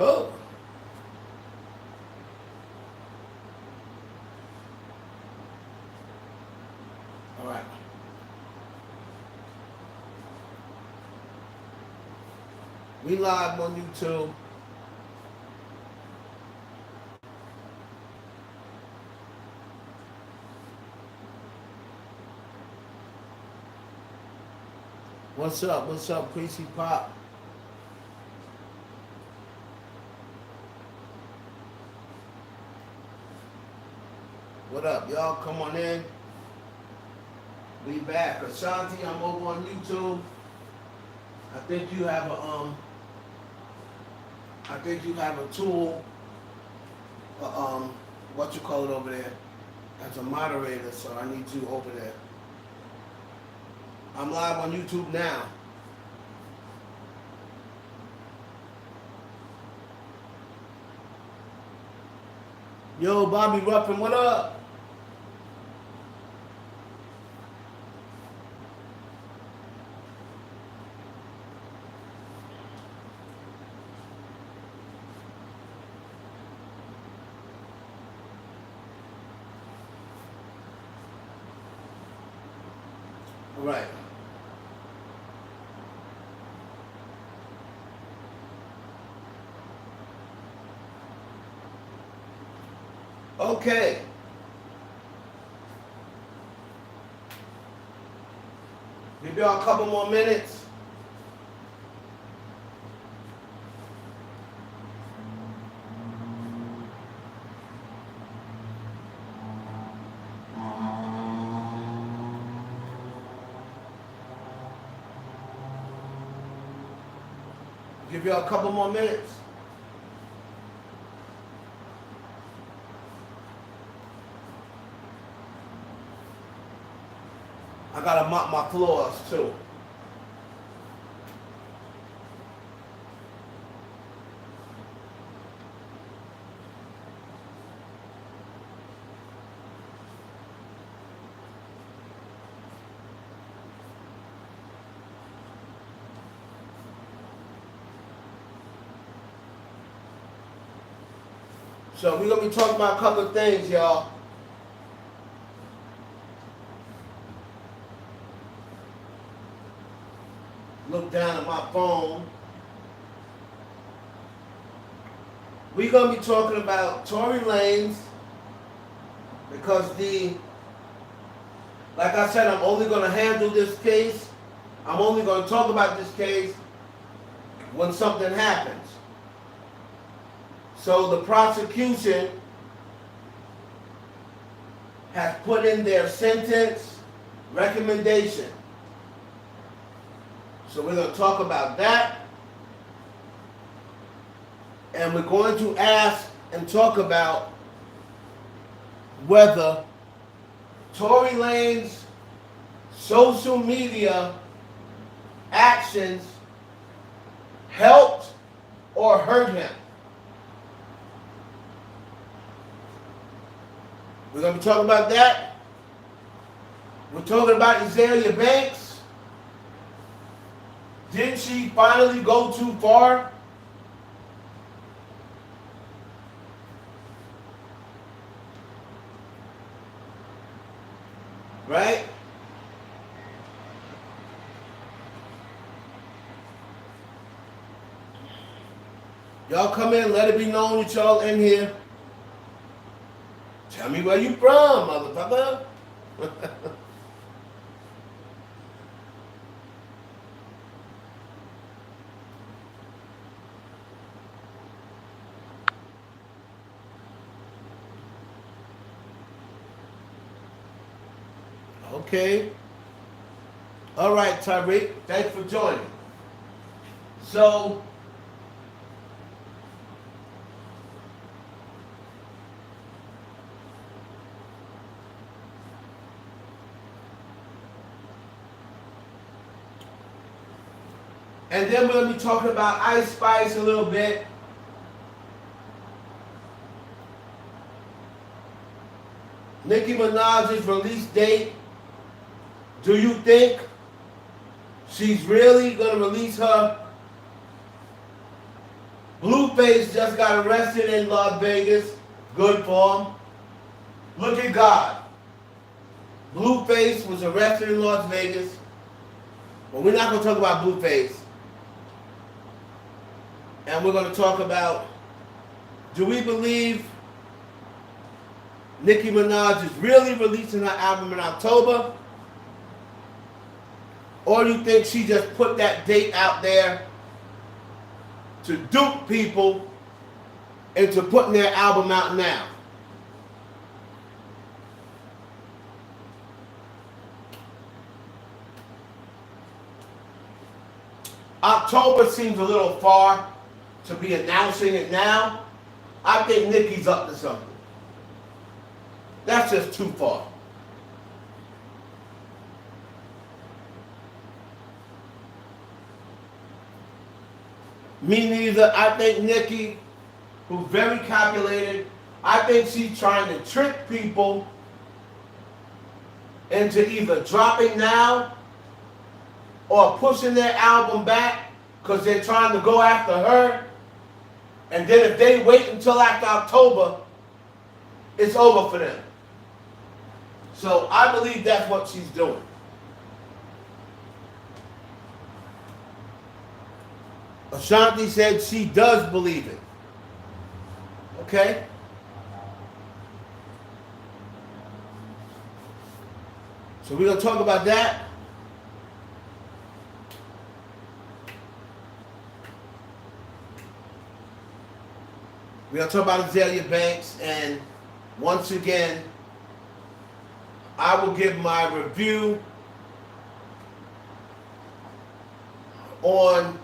Oh. All right. We live on YouTube. What's up? What's up, Creasy Pop? What up, y'all? Come on in. We back. Ashanti, I'm over on YouTube. I think you have a tool, what you call it over there, as a moderator, so I need you over there. I'm live on YouTube now. Yo, Bobby Ruffin, what up? All right. Okay. Give y'all a couple more minutes. Give y'all a couple more minutes. I gotta mop my floors too. So we're gonna be talking about a couple of things, y'all. Look down at my phone. We're gonna be talking about Tory Lanez because like I said, I'm only gonna handle this case. I'm only gonna talk about this case when something happens. So the prosecution has put in their sentence recommendation. So we're going to talk about that. And we're going to ask and talk about whether Tory Lanez's social media actions helped or hurt him. We're going to be talking about that. We're talking about Azealia Banks. Didn't she finally go too far? Right? Y'all come in, let it be known that y'all in here. Tell me where you from, motherfucker. Okay. All right, Tyreek. Thanks for joining. So, and then we're going to be talking about Ice Spice a little bit. Nicki Minaj's release date. Do you think she's really going to release her Blueface just got arrested in Las Vegas. Good for him. Look at God. Blueface was arrested in Las Vegas. But we're not going to talk about Blueface. And we're going to talk about, do we believe Nicki Minaj is really releasing her album in October? Or do you think she just put that date out there to dupe people into putting their album out now? October seems a little far to be announcing it now. I think Nicki's up to something. That's just too far. Me neither. I think Nicki, who's very calculated, I think she's trying to trick people into either dropping now or pushing their album back because they're trying to go after her. And then if they wait until after October, it's over for them. So I believe that's what she's doing. Ashanti said she does believe it. Okay? So we're going to talk about that. We're going to talk about Azealia Banks, and once again, I will give my review on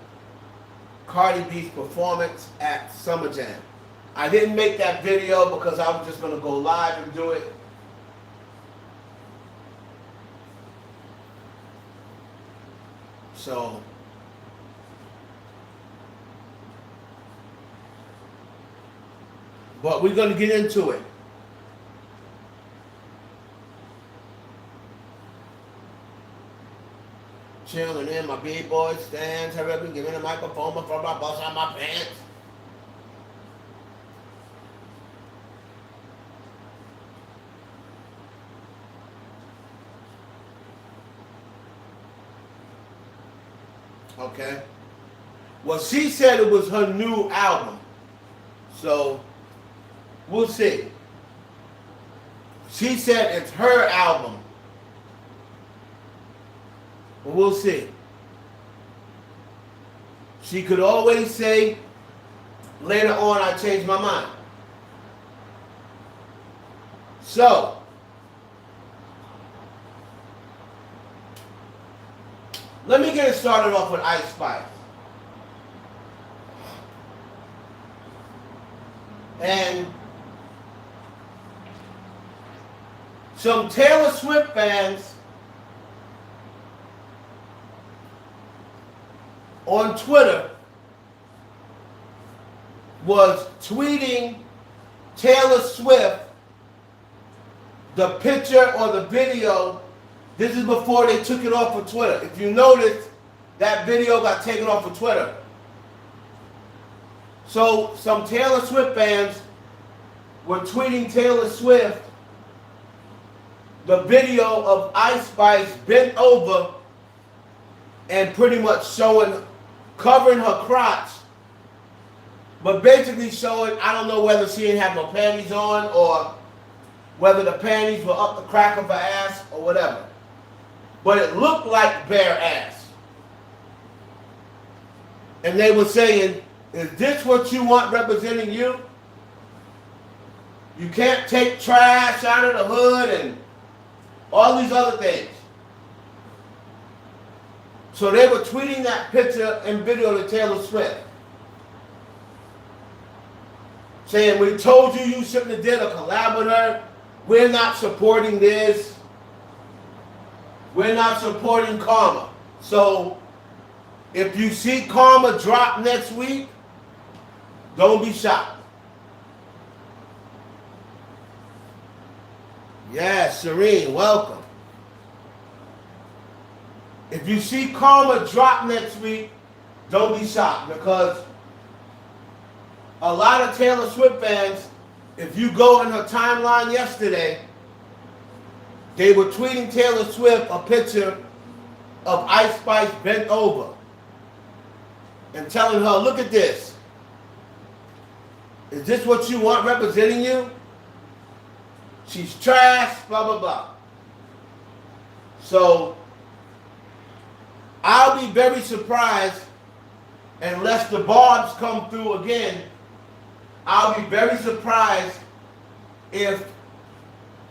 Cardi B's performance at Summer Jam. I didn't make that video because I was just going to go live and do it. So, but we're going to get into it. Chilling in my B-boy stands. Hurry up and give me the microphone before I bust out my pants. Okay. Well, she said it was her new album. So, we'll see. She said it's her album. But we'll see. She could always say, later on, I changed my mind. So, let me get it started off with Ice Spice. And some Taylor Swift fans on Twitter was tweeting Taylor Swift the picture or the video. This is before they took it off of Twitter. If you notice, that video got taken off of Twitter. So some Taylor Swift fans were tweeting Taylor Swift the video of Ice Spice bent over and pretty much covering her crotch, but basically showing, I don't know whether she didn't have no panties on or whether the panties were up the crack of her ass or whatever. But it looked like bare ass. And they were saying, is this what you want representing you? You can't take trash out of the hood and all these other things. So they were tweeting that picture and video to Taylor Swift, saying, we told you you shouldn't have did a collab with her. We're not supporting this. We're not supporting Karma. So if you see Karma drop next week, don't be shocked. Yeah, Serene, welcome. If you see Karma drop next week, don't be shocked, because a lot of Taylor Swift fans, if you go in her timeline yesterday, they were tweeting Taylor Swift a picture of Ice Spice bent over and telling her, look at this. Is this what you want representing you? She's trash, blah, blah, blah. So, I'll be very surprised unless the Barbs come through again. I'll be very surprised if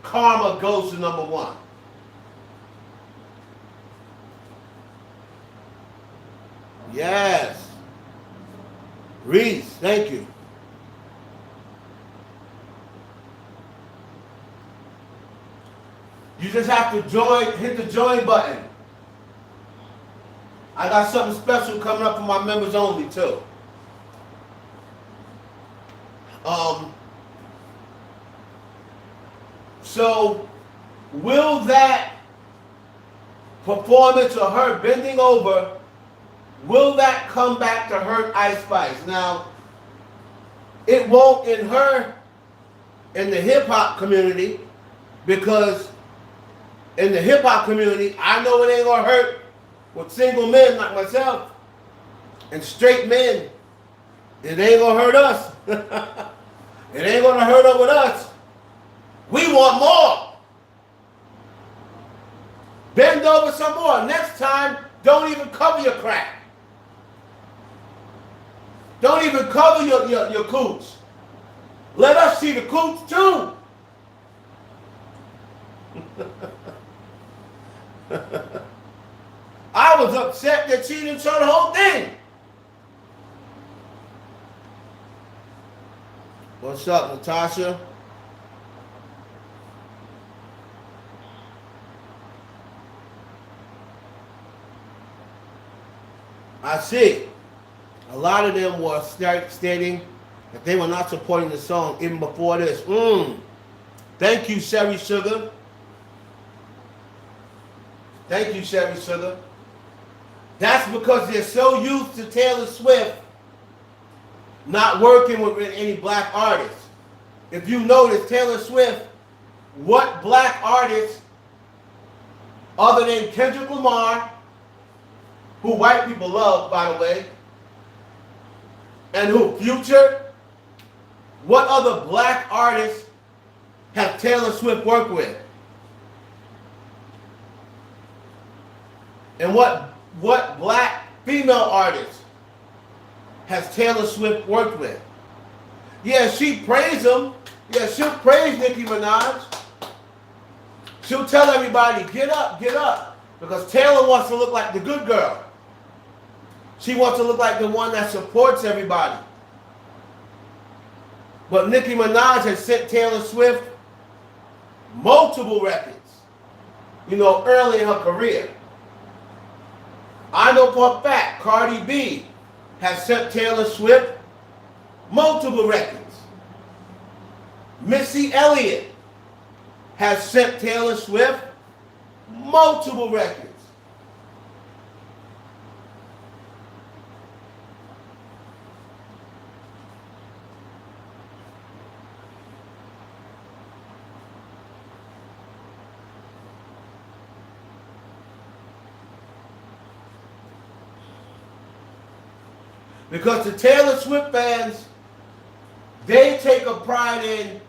Karma goes to number one. Yes. Reese, thank you. You just have to hit the join button. I got something special coming up for my members only too. So will that performance of her bending over, will that come back to hurt Ice Spice? Now, it won't in the hip hop community, because in the hip hop community, I know it ain't gonna hurt with single men like myself and straight men. It ain't gonna hurt us. It ain't gonna hurt up with us. We want more. Bend over some more. Next time, don't even cover your crack. Don't even cover your cooch. Let us see the cooch too. I was upset that she didn't show the whole thing. What's up, Natasha? I see. A lot of them were stating that they were not supporting the song even before this. Thank you, Sherry Sugar. Thank you, Sherry Sugar. That's because they're so used to Taylor Swift not working with any black artists. If you notice, Taylor Swift, what black artists other than Kendrick Lamar, who white people love, by the way, and who, Future, what other black artists have Taylor Swift worked with? And what black female artists has Taylor Swift worked with? Yeah, she praised them. Yeah, she'll praise Nicki Minaj. She'll tell everybody, get up, get up. Because Taylor wants to look like the good girl. She wants to look like the one that supports everybody. But Nicki Minaj has sent Taylor Swift multiple records, early in her career. I know for a fact Cardi B has sent Taylor Swift multiple records. Missy Elliott has sent Taylor Swift multiple records. Because the Taylor Swift fans, they take a pride in,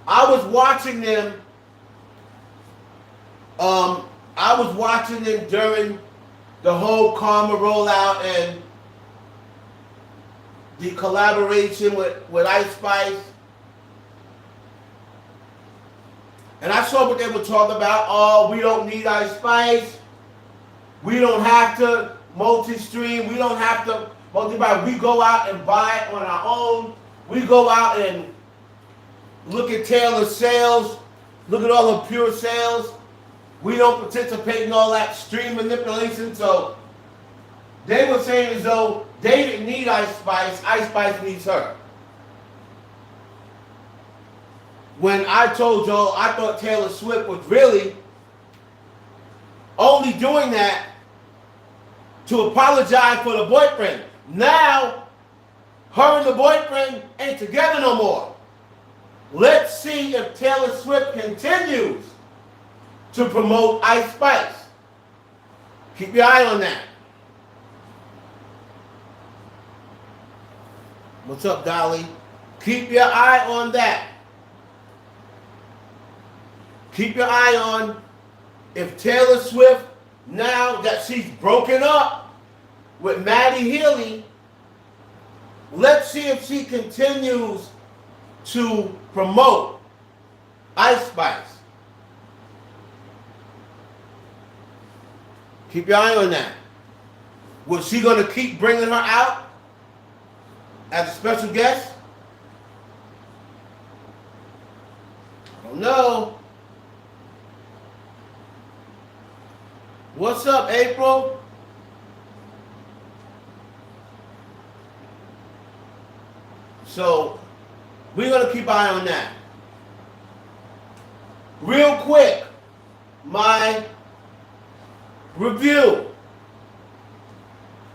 I was watching them during the whole Karma rollout and the collaboration with Ice Spice. And I saw what they were talking about. Oh, we don't need Ice Spice. We don't have to multi-stream. We don't have to multi-buy. We go out and buy it on our own. We go out and look at Taylor's sales. Look at all the pure sales. We don't participate in all that stream manipulation. So they were saying as though they didn't need Ice Spice. Ice Spice needs her. When I told y'all I thought Taylor Swift was really only doing that to apologize for the boyfriend. Now, Her and the boyfriend ain't together no more. Let's see if Taylor Swift continues to promote Ice Spice. Keep your eye on that. What's up, Dolly? Keep your eye on that. Keep your eye on if Taylor Swift, now that she's broken up with Maddie Healy, let's see if she continues to promote Ice Spice. Keep your eye on that. Was she going to keep bringing her out as a special guest? I don't know. What's up, April? So, we're going to keep an eye on that. Real quick, my review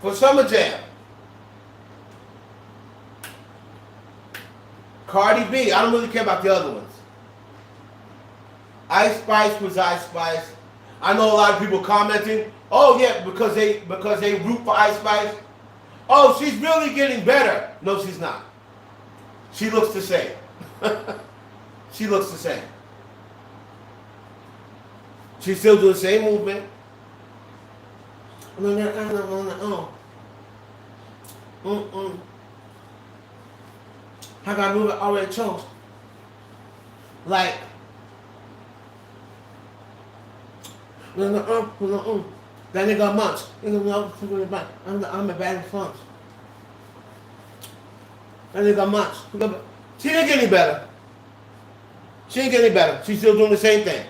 for Summer Jam. Cardi B, I don't really care about the other ones. Ice Spice was Ice Spice. I know a lot of people commenting, oh yeah, because they root for Ice Spice. Oh, she's really getting better. No, she's not. She looks the same. She looks the same. She's still doing the same movement. I got movement already chose. Like, that nigga Munch. I'm a bad influence. That nigga Munch. She didn't get any better. She didn't get any better. She's still doing the same thing.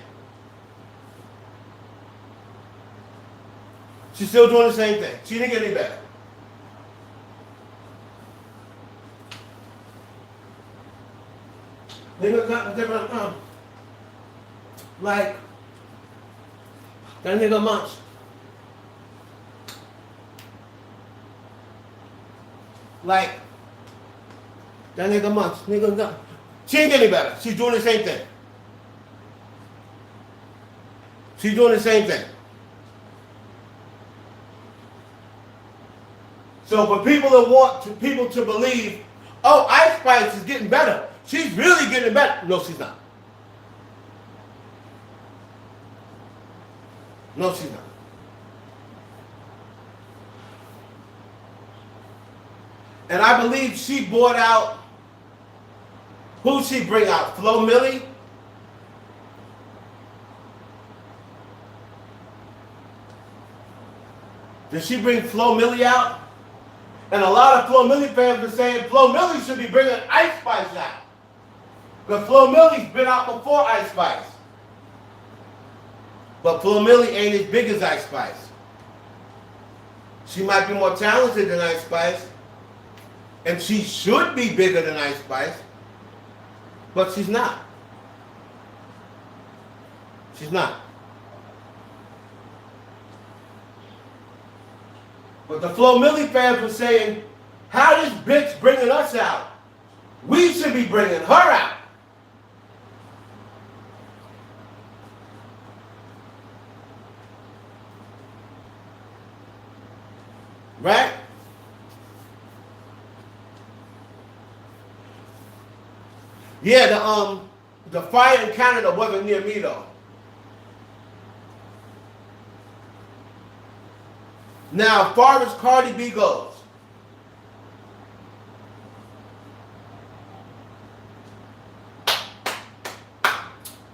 She's still doing the same thing. She didn't get any better. Nigga got different, like, that nigga Munch. Like, that nigga Munch. Nigga got. She ain't getting better. She's doing the same thing. She's doing the same thing. So for people that want people to believe, oh, Ice Spice is getting better. She's really getting better. No, she's not. No, she's not. And I believe she bought out, who'd she bring out? Flo Milli? Did she bring Flo Milli out? And a lot of Flo Milli fans are saying Flo Milli should be bringing Ice Spice out. Because Flo Milli's been out before Ice Spice. But Flo Milli ain't as big as Ice Spice. She might be more talented than Ice Spice. And she should be bigger than Ice Spice. But she's not. She's not. But the Flo Milli fans were saying, how this bitch bringing us out? We should be bringing her out. Right? Yeah, the fire in Canada wasn't near me though. Now, as far as Cardi B goes,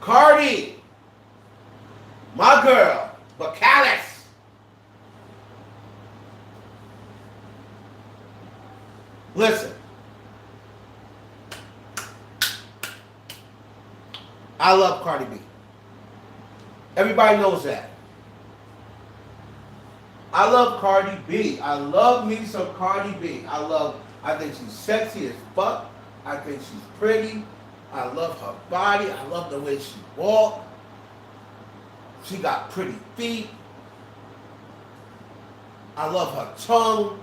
Cardi, my girl, but callous. Listen, I love Cardi B. Everybody knows that. I love Cardi B. I love me some Cardi B. I think she's sexy as fuck. I think she's pretty. I love her body. I love the way she walks. She got pretty feet. I love her tongue.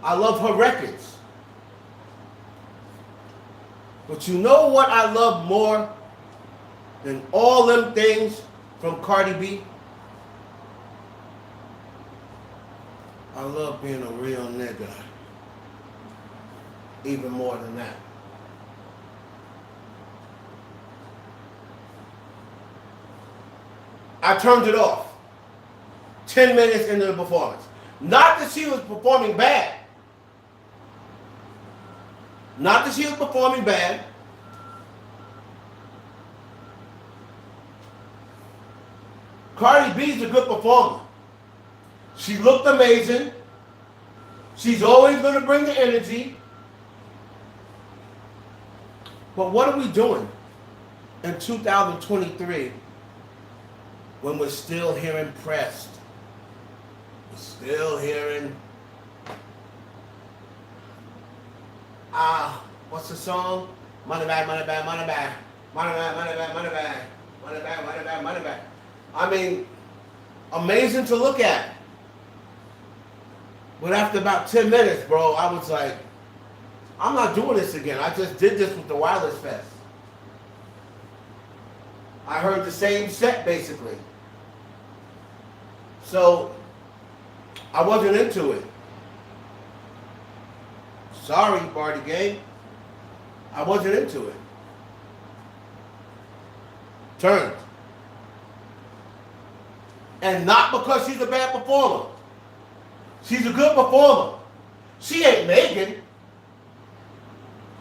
I love her records. But you know what I love more than all them things from Cardi B? I love being a real nigga. Even more than that. I turned it off 10 minutes into the performance. Not that she was performing bad. Not that she was performing bad. Cardi B's a good performer. She looked amazing. She's always going to bring the energy. But what are we doing in 2023 when we're still hearing pressed? We're still hearing, what's the song? Money bag, money bag, money bag. Money bag, money bag, money bag. Money bag, money bag, money bag. I mean, amazing to look at. But after about 10 minutes, bro, I was like, I'm not doing this again. I just did this with the Wireless Fest. I heard the same set, basically. So, I wasn't into it. Sorry, party gang. I wasn't into it. Turned. And not because she's a bad performer. She's a good performer. She ain't Megan.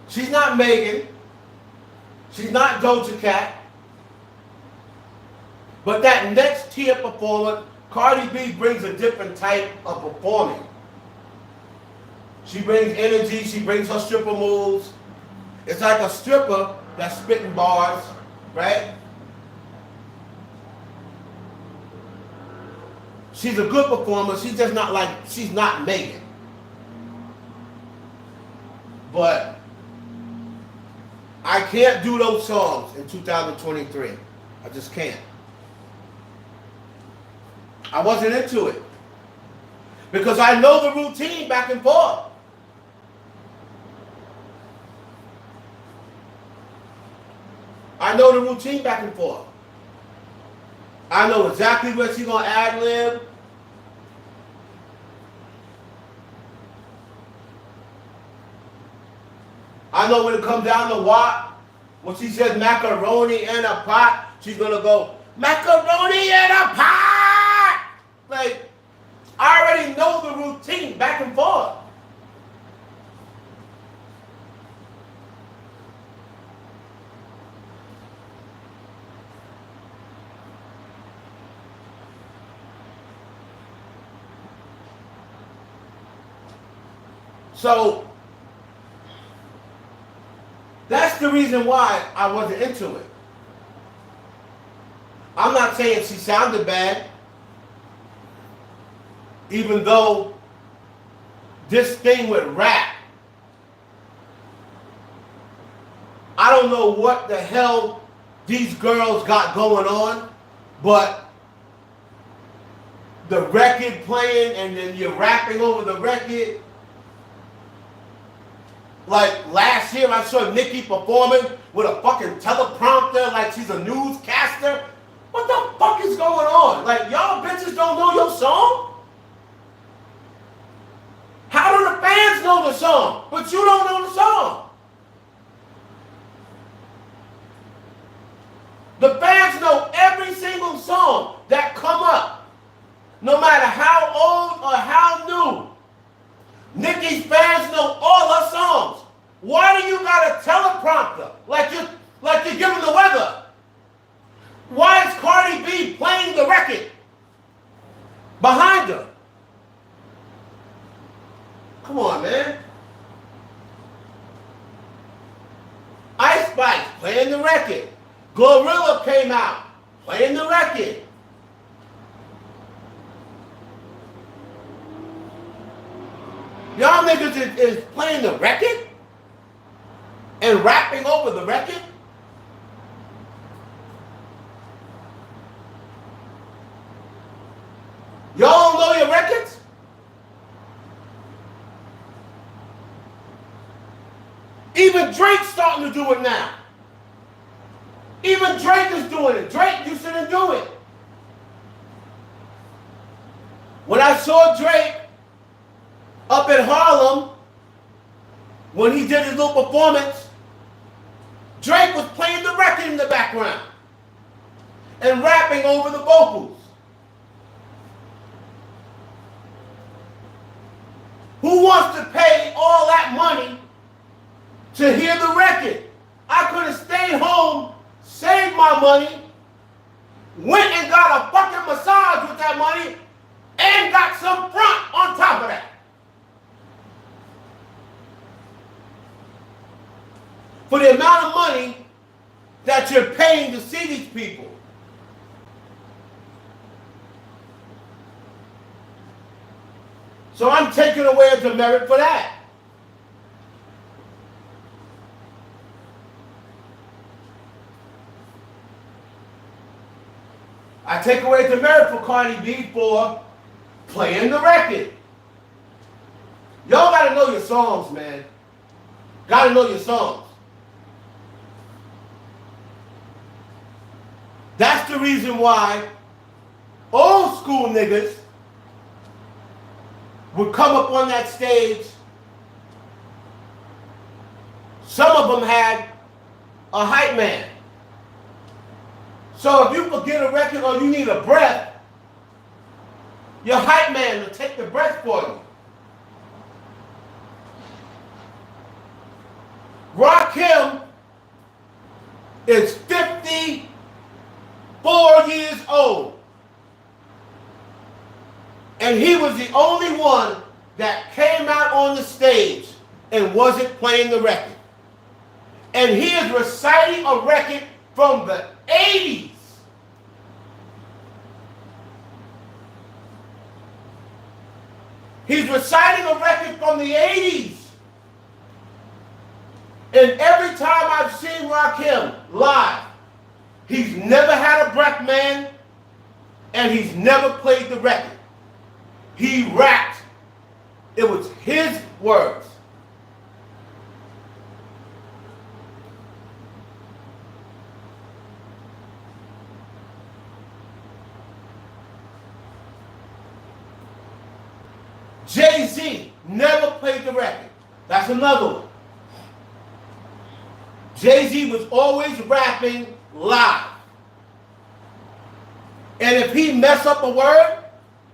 She's not Megan. She's not Doja Cat. But that next tier performer, Cardi B brings a different type of performing. She brings energy. She brings her stripper moves. It's like a stripper that's spitting bars, right? She's a good performer. She's just not like, she's not Megan. But I can't do those songs in 2023. I just can't. I wasn't into it. Because I know the routine back and forth. I know the routine back and forth. I know exactly where she's going to ad-lib. I know when it comes down to WAP, when she says macaroni in a pot, she's going to go, macaroni in a pot! Like, I already know the routine back and forth. So, that's the reason why I wasn't into it. I'm not saying she sounded bad, even though this thing with rap, I don't know what the hell these girls got going on, but the record playing and then you're rapping over the record. Like last year I saw Nicki performing with a fucking teleprompter like she's a newscaster. What the fuck is going on? Like y'all bitches don't know your song? How do the fans know the song, but you don't know the song? The fans know every single song that come up, no matter how old or how new. Nicki's fans know all her songs. Why do you got a teleprompter like you're giving the weather? Why is Cardi B playing the record behind her? Come on, man. Ice Spice playing the record. Glorilla came out playing the record. Y'all niggas is playing the record and rapping over the record? Y'all don't know your records? Drake's starting to do it now. Even Drake is doing it. Drake used to do it. When I saw Drake up in Harlem, when he did his little performance, Drake was playing the record in the background and rapping over the vocals. Who wants to pay all that money to hear the record? I could have stayed home, saved my money, went and got a fucking massage with that money, and got some front on top of that. For the amount of money that you're paying to see these people. So I'm taking away a demerit for that. I take away the demerit for Cardi B for playing the record. Y'all gotta know your songs, man. Gotta know your songs. That's the reason why old school niggas would come up on that stage. Some of them had a hype man. So if you forget a record or you need a breath, your hype man will take the breath for you. Rakim is 54 years old. And he was the only one that came out on the stage and wasn't playing the record. And he is reciting a record from the 80s. He's reciting a record from the 80s. And every time I've seen Rakim live, he's never had a breath man, and he's never played the record. He rapped. It was his words. Jay-Z never played the record. That's another one. Jay-Z was always rapping live. And if he mess up a word,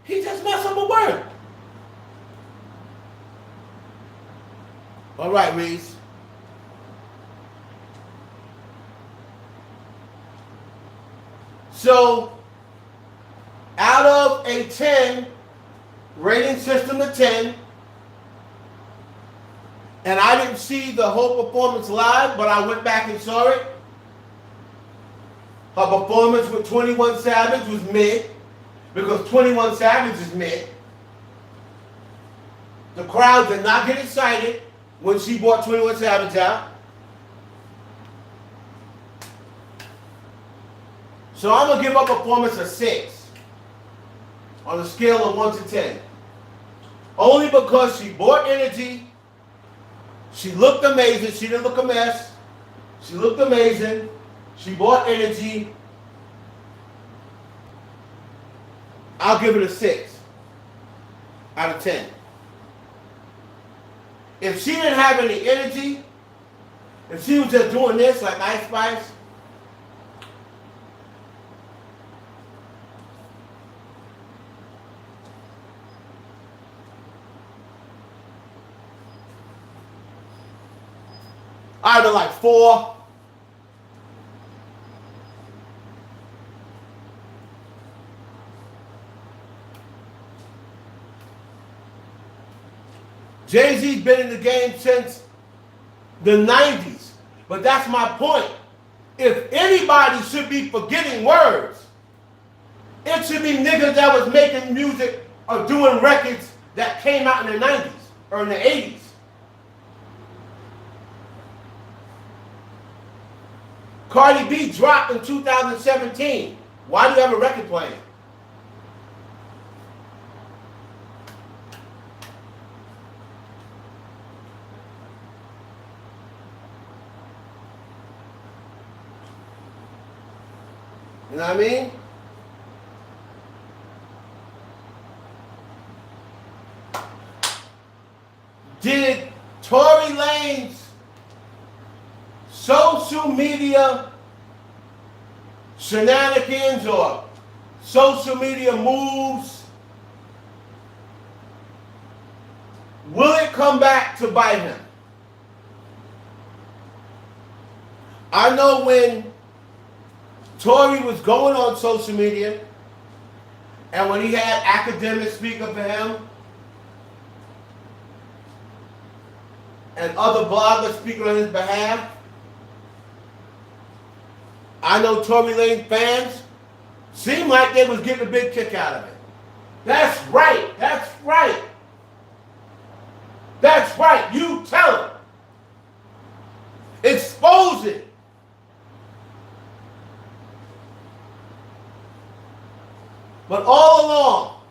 he just mess up a word. All right, Reese. So, out of a 10, rating system to 10, and I didn't see the whole performance live, but I went back and saw it. Her performance with 21 Savage was mid, because 21 Savage is mid. The crowd did not get excited when she brought 21 Savage out. So I'm going to give her performance a 6 on a scale of 1 to 10. Only because she brought energy. She looked amazing. She didn't look a mess. She looked amazing. She brought energy. I'll give it a 6 out of 10. If she didn't have any energy, if she was just doing this like Ice Spice, I'd have like 4. Jay-Z's been in the game since the 90s. But that's my point. If anybody should be forgetting words, it should be niggas that was making music or doing records that came out in the 90s or in the 80s. Cardi B dropped in 2017. Why do you have a record playing? You know what I mean? Did Tory Lanez social media shenanigans or social media moves, will it come back to bite him? I know when Tory was going on social media and when he had academics speak up for him and other bloggers speaking on his behalf, I know Tory Lanez fans seemed like they was getting a big kick out of it. That's right. That's right. That's right. You tell him. Expose it. But all along,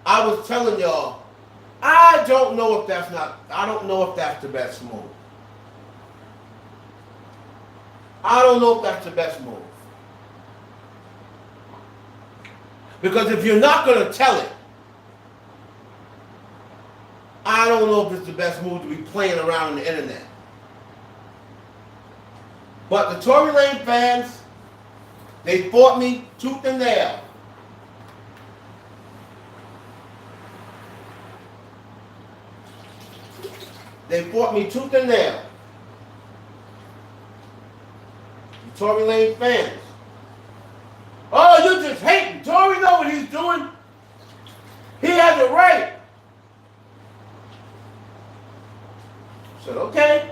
I was telling y'all, I don't know if that's the best move. I don't know if that's the best move. Because if you're not going to tell it, I don't know if it's the best move to be playing around on the internet. But the Tory Lanez fans, they fought me tooth and nail. They fought me tooth and nail. The Tory Lanez fans. Oh, you just hating. Tory know what he's doing. He has a right. I said, okay.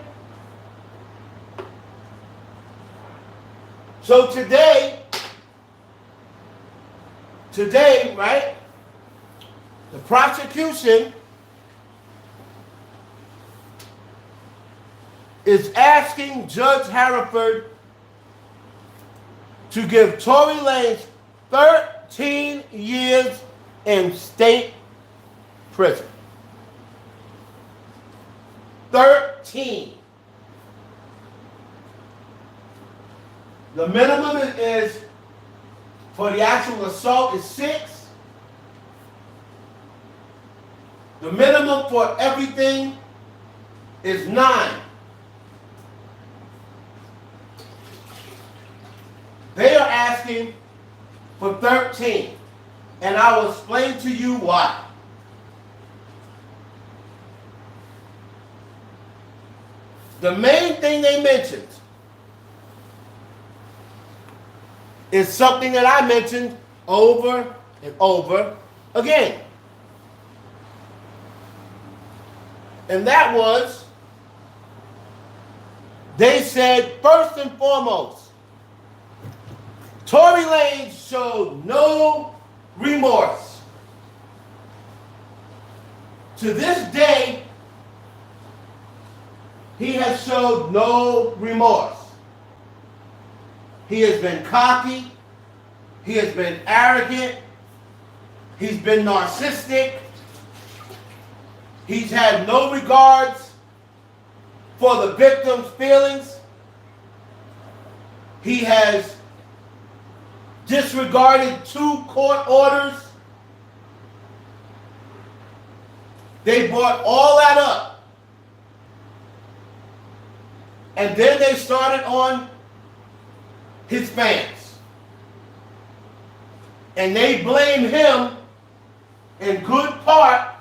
So today, right, the prosecution is asking Judge Hereford to give Tory Lanez 13 years in state prison. 13. The minimum is for the actual assault is 6. The minimum for everything is 9. They are asking for 13. And I will explain to you why. The main thing they mentioned is something that I mentioned over and over again. And that was, they said, first and foremost, Tory Lanez showed no remorse. To this day, he has showed no remorse. He has been cocky. He has been arrogant. He's been narcissistic. He's had no regards for the victim's feelings. He has disregarded 2 court orders. They brought all that up. And then they started on his fans. And they blame him in good part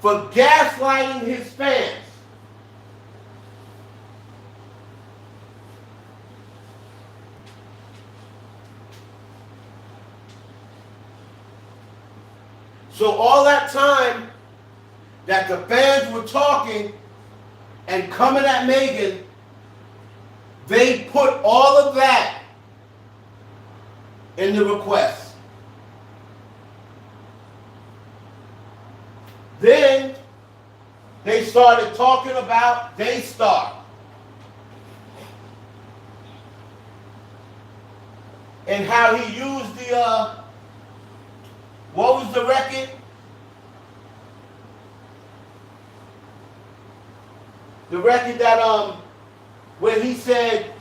for gaslighting his fans. So all that time that the fans were talking and coming at Megan, they put all of that in the request. Then they started talking about Daystar. And how he used the, what was the record? The record that, where he said,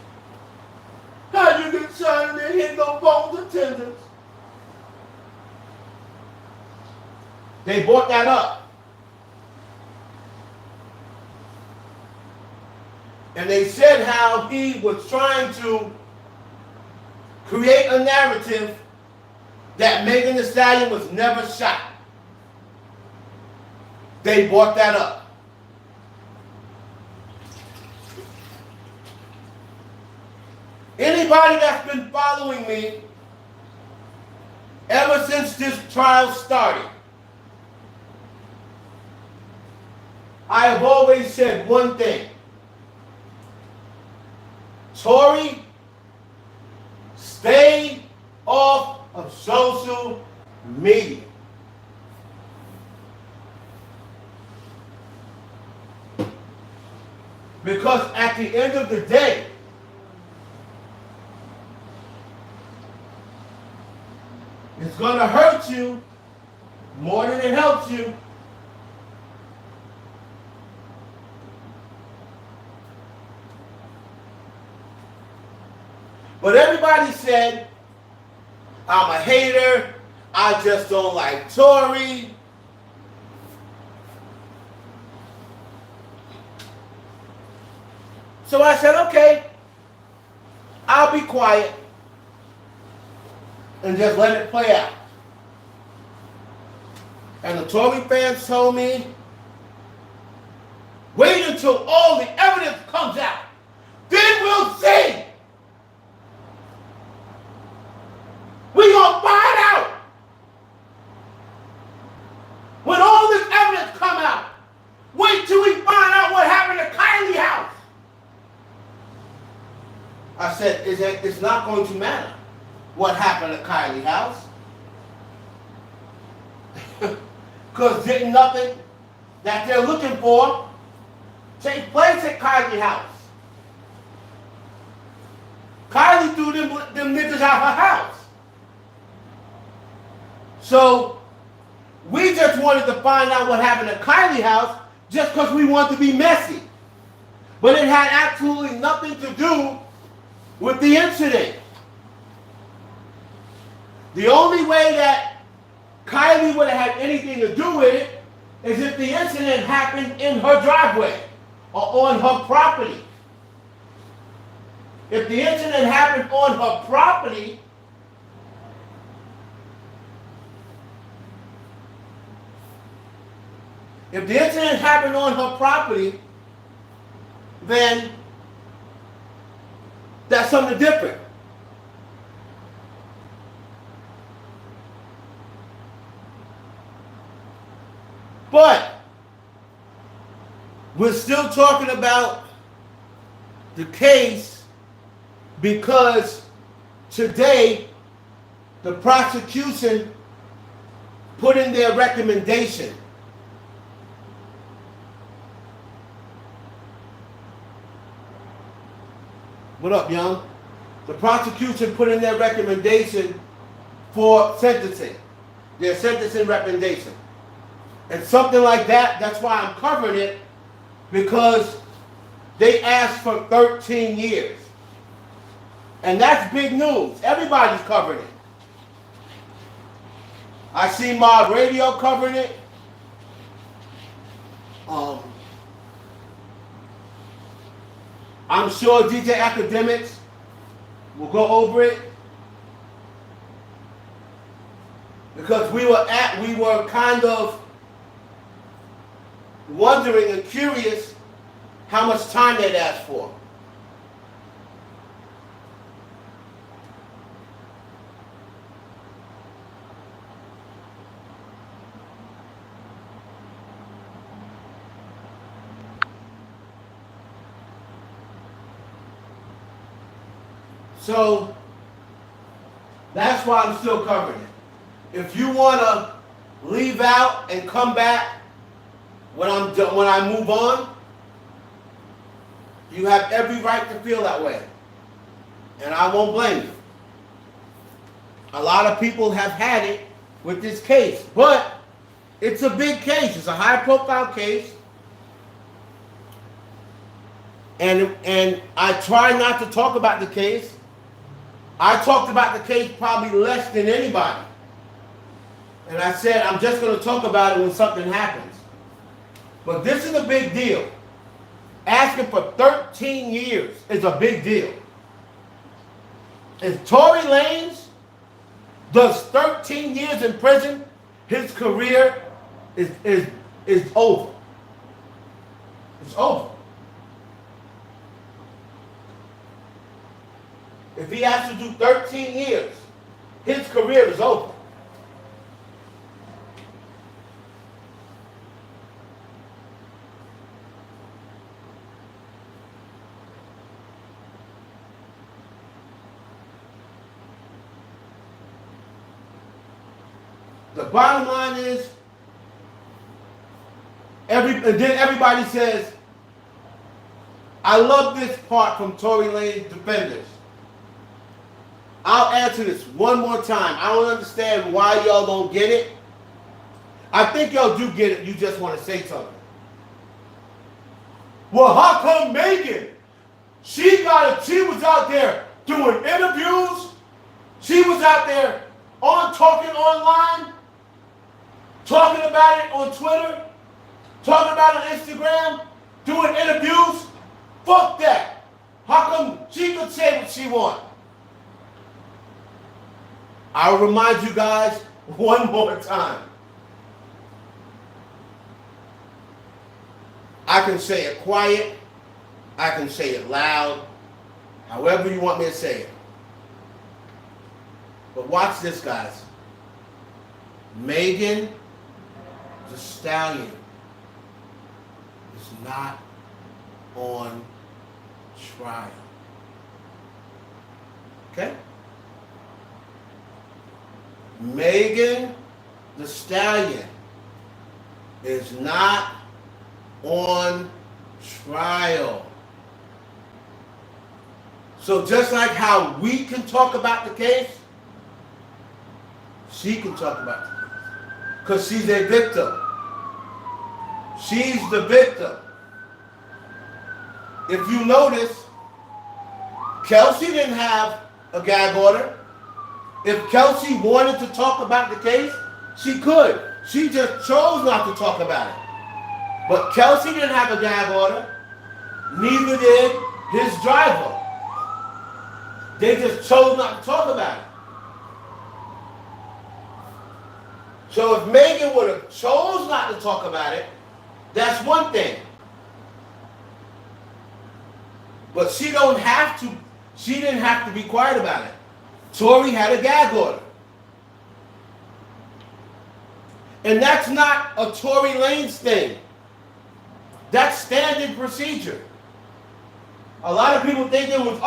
how you get shot in didn't hit no phones attendants. They brought that up. And they said how he was trying to create a narrative that Megan Thee Stallion was never shot. They brought that up. Anybody that's been following me ever since this trial started, I have always said one thing. Tory, stay off of social media. Because at the end of the day, it's going to hurt you more than it helps you. But everybody said, I'm a hater, I just don't like Tory. So I said, okay, I'll be quiet and just let it play out. And the Tory fans told me, wait until all the evidence comes out. Then we'll see. We're going to find out. When all this evidence come out, wait till we find out what happened to Kylie house. I said, it's not going to matter what happened to Kylie house. Because didn't nothing that they're looking for take place at Kylie house. Kylie threw them niggas out her house. So we just wanted to find out what happened at Kylie house just because we wanted to be messy. But it had absolutely nothing to do with the incident. The only way that Kylie would have had anything to do with it is if the incident happened in her driveway or on her property. If the incident happened on her property, then that's something different. But we're still talking about the case because today the prosecution put in their recommendation. What up, young? The prosecution put in their recommendation for sentencing. Their sentencing recommendation. And something like that, that's why I'm covering it, because they asked for 13 years. And that's big news. Everybody's covering it. I see Mob Radio covering it. I'm sure DJ Academics will go over it. Because we were kind of wondering and curious how much time they'd asked for. So that's why I'm still covering it. If you want to leave out and come back when I move on, you have every right to feel that way. And I won't blame you. A lot of people have had it with this case, but it's a big case. It's a high-profile case. And I try not to talk about the case I talked about the case probably less than anybody. And I said, I'm just going to talk about it when something happens. But this is a big deal. Asking for 13 years is a big deal. If Tory Lanez does 13 years in prison, his career is over. It's over. If he has to do 13 years, his career is over. The bottom line is, then everybody says, I love this part from Tory Lanez defenders. I'll answer this one more time. I don't understand why y'all don't get it. I think y'all do get it. You just want to say something. Well, how come Megan? She was out there doing interviews. She was out there talking online, talking about it on Twitter, talking about it on Instagram, doing interviews. Fuck that. How come she could say what she wants? I'll remind you guys one more time. I can say it quiet. I can say it loud. However you want me to say it. But watch this, guys. Megan Thee Stallion is not on trial. Okay? Megan Thee Stallion is not on trial. So just like how we can talk about the case, she can talk about the case. Because she's a victim. She's the victim. If you notice, Kelsey didn't have a gag order. If Kelsey wanted to talk about the case, she could. She just chose not to talk about it. But Kelsey didn't have a gag order. Neither did his driver. They just chose not to talk about it. So if Megan would have chose not to talk about it, that's one thing. But she didn't have to be quiet about it. Tory had a gag order. And that's not a Tory Lanez thing. That's standard procedure. A lot of people think it was,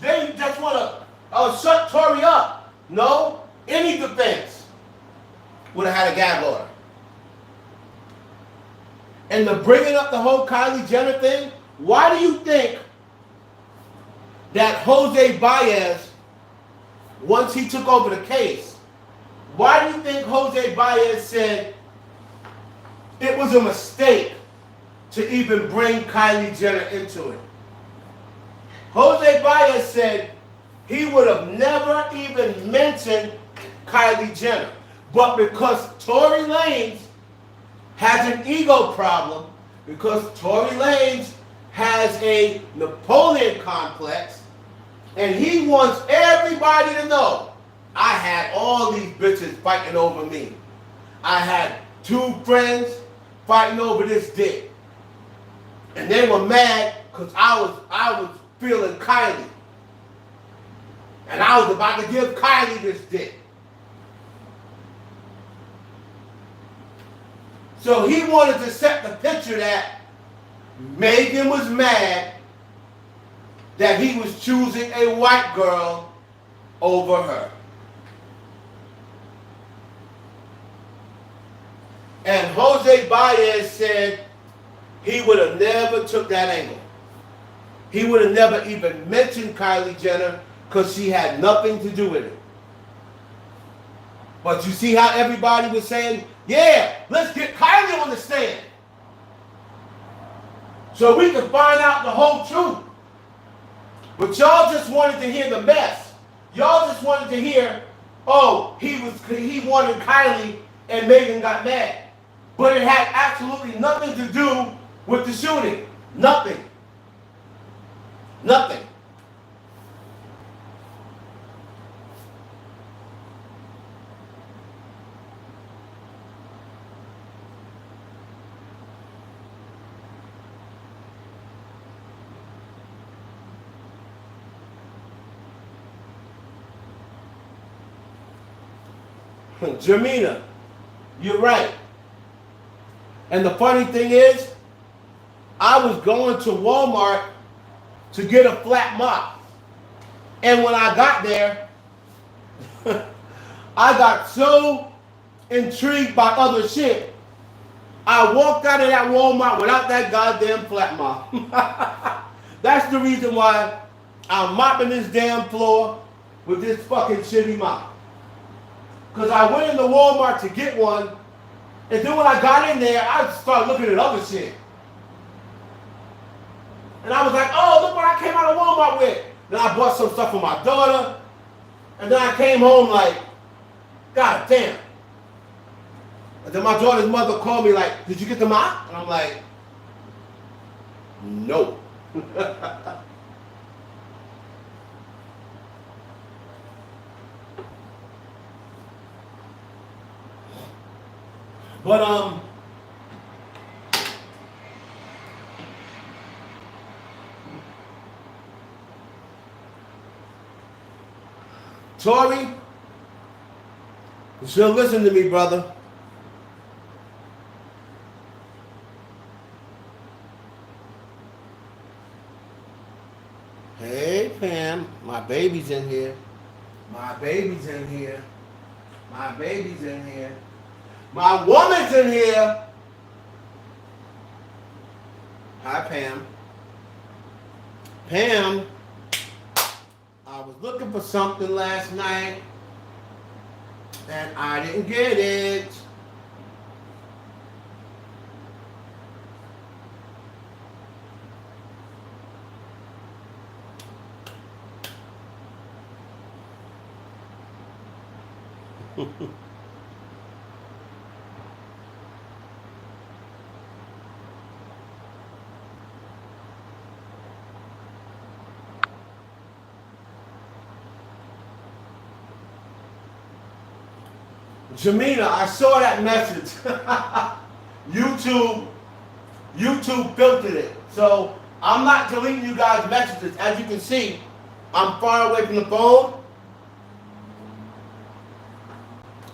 they just want to shut Tory up. No, any defense would have had a gag order. And the bringing up the whole Kylie Jenner thing, why do you think that Jose Baez, once he took over the case, why do you think Jose Baez said it was a mistake to even bring Kylie Jenner into it? Jose Baez said he would have never even mentioned Kylie Jenner. But because Tory Lanez has an ego problem, because Tory Lanez has a Napoleon complex, and he wants everybody to know, I had all these bitches fighting over me. I had 2 friends fighting over this dick. And they were mad because I was feeling Kylie. And I was about to give Kylie this dick. So he wanted to set the picture that Megan was mad that he was choosing a white girl over her. And Jose Baez said he would have never took that angle. He would have never even mentioned Kylie Jenner because she had nothing to do with it. But you see how everybody was saying, yeah, let's get Kylie on the stand so we can find out the whole truth. But y'all just wanted to hear the mess. Y'all just wanted to hear, oh, he wanted Kylie and Megan got mad. But it had absolutely nothing to do with the shooting. Nothing. Nothing. Jamina, you're right. And the funny thing is, I was going to Walmart to get a flat mop. And when I got there, I got so intrigued by other shit, I walked out of that Walmart without that goddamn flat mop. That's the reason why I'm mopping this damn floor with this fucking shitty mop. Because I went into Walmart to get one, and then when I got in there, I started looking at other shit. And I was like, oh, look what I came out of Walmart with. Then I bought some stuff for my daughter, and then I came home like, God damn. And then my daughter's mother called me like, did you get the mop? And I'm like, no. But Tory, you should listen to me, brother. Hey, Pam, my baby's in here. My baby's in here. My baby's in here. My woman's in here. Hi, Pam. Pam, I was looking for something last night, and I didn't get it. Jamina, I saw that message. YouTube filtered it. So I'm not deleting you guys' messages. As you can see, I'm far away from the phone.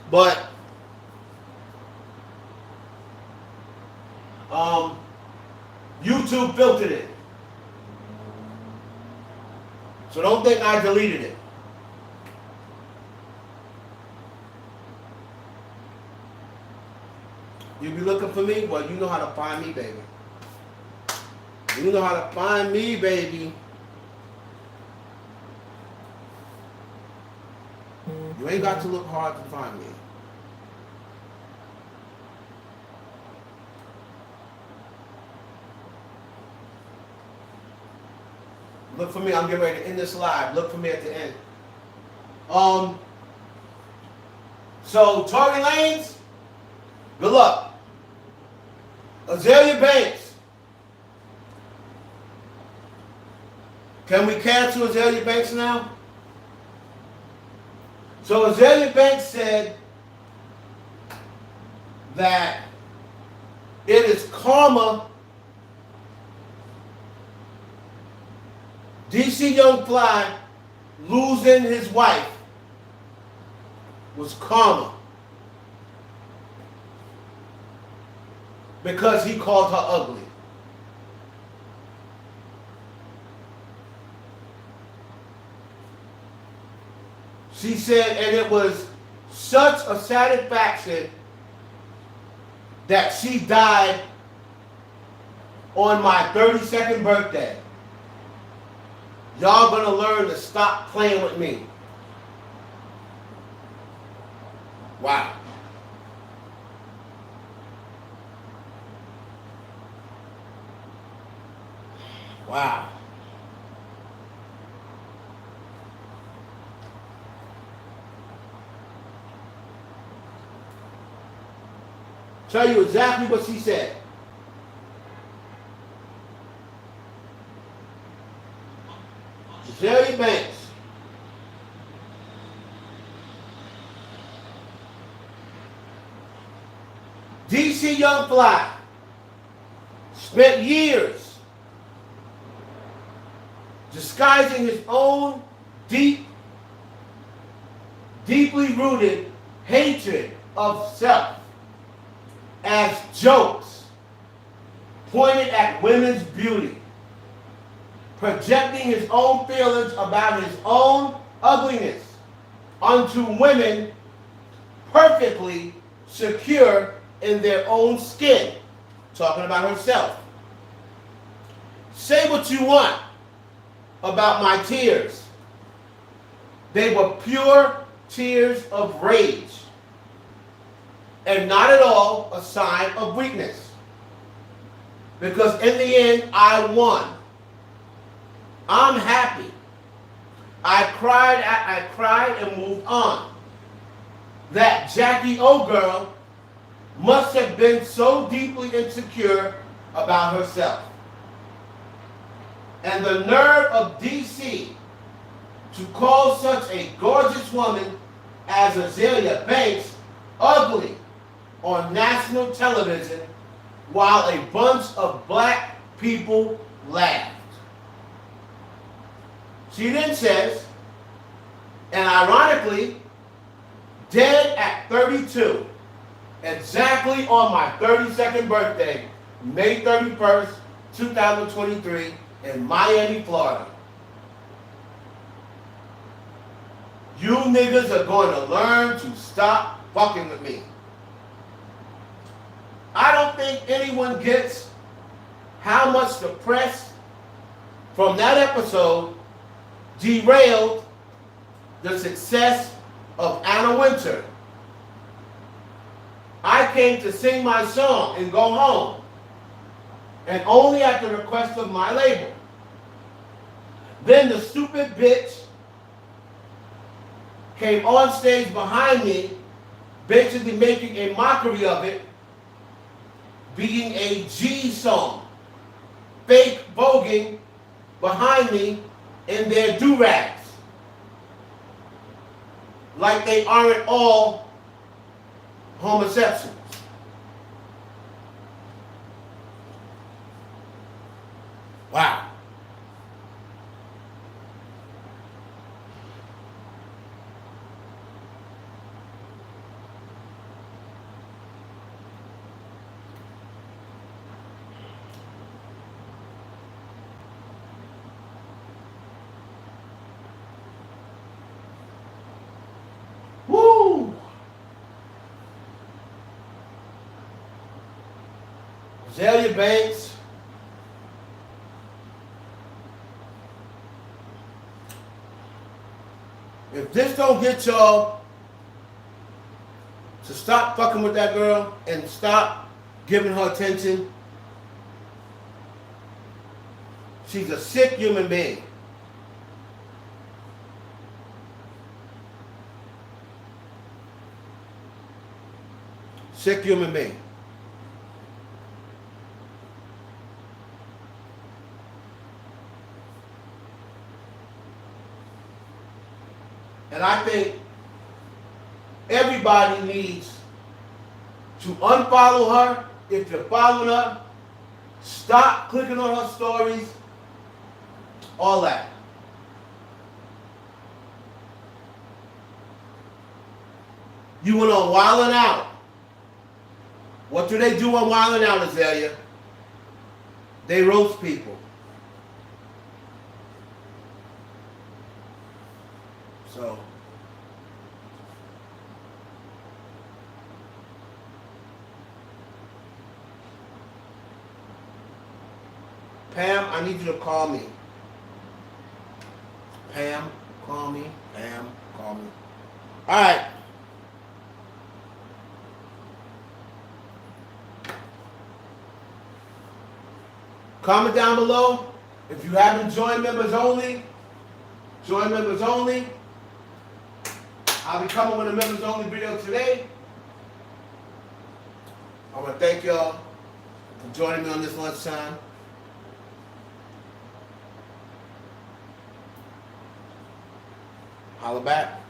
But YouTube filtered it. So don't think I deleted it. You be looking for me? Well, you know how to find me, baby. You know how to find me, baby. You ain't got to look hard to find me. Look for me. I'm getting ready to end this live. Look for me at the end. So, Tory Lanez, good luck. Azealia Banks. Can we cancel Azealia Banks now? So Azealia Banks said that it is karma. DC Young Fly losing his wife was karma. Because he called her ugly. She said, and it was such a satisfaction that she died on my 32nd birthday. Y'all gonna learn to stop playing with me. Wow. Wow. Tell you exactly what she said. Azealia Banks. DC Young Fly spent years disguising his own deeply rooted hatred of self as jokes pointed at women's beauty, projecting his own feelings about his own ugliness onto women perfectly secure in their own skin, talking about herself. Say what you want about my tears. They were pure tears of rage and not at all a sign of weakness. Because in the end, I won. I'm happy. I cried and moved on. That Jackie O girl must have been so deeply insecure about herself. And the nerve of DC to call such a gorgeous woman as Azealia Banks ugly on national television while a bunch of black people laughed. She then says, and ironically, dead at 32, exactly on my 32nd birthday, May 31st, 2023, in Miami, Florida. You niggas are going to learn to stop fucking with me. I don't think anyone gets how much the press from that episode derailed the success of Anna Wintour. I came to sing my song and go home, and only at the request of my label. Then the stupid bitch came on stage behind me, basically making a mockery of it, being a G song, fake voguing behind me in their do-rags, like they aren't all homosexuals. Wow. Woo! Azealia Banks. If this don't get y'all to stop fucking with that girl and stop giving her attention, she's a sick human being. Sick human being. And I think everybody needs to unfollow her. If you're following her, stop clicking on her stories, all that. You went on Wildin' Out. What do they do on Wildin' Out, Azealia? They roast people. So, Pam, I need you to call me. Pam, call me. Pam, call me. All right. Comment down below if you haven't joined members only. Join members only. I'll be coming with a members only video today. I want to thank y'all for joining me on this lunchtime. Holla back.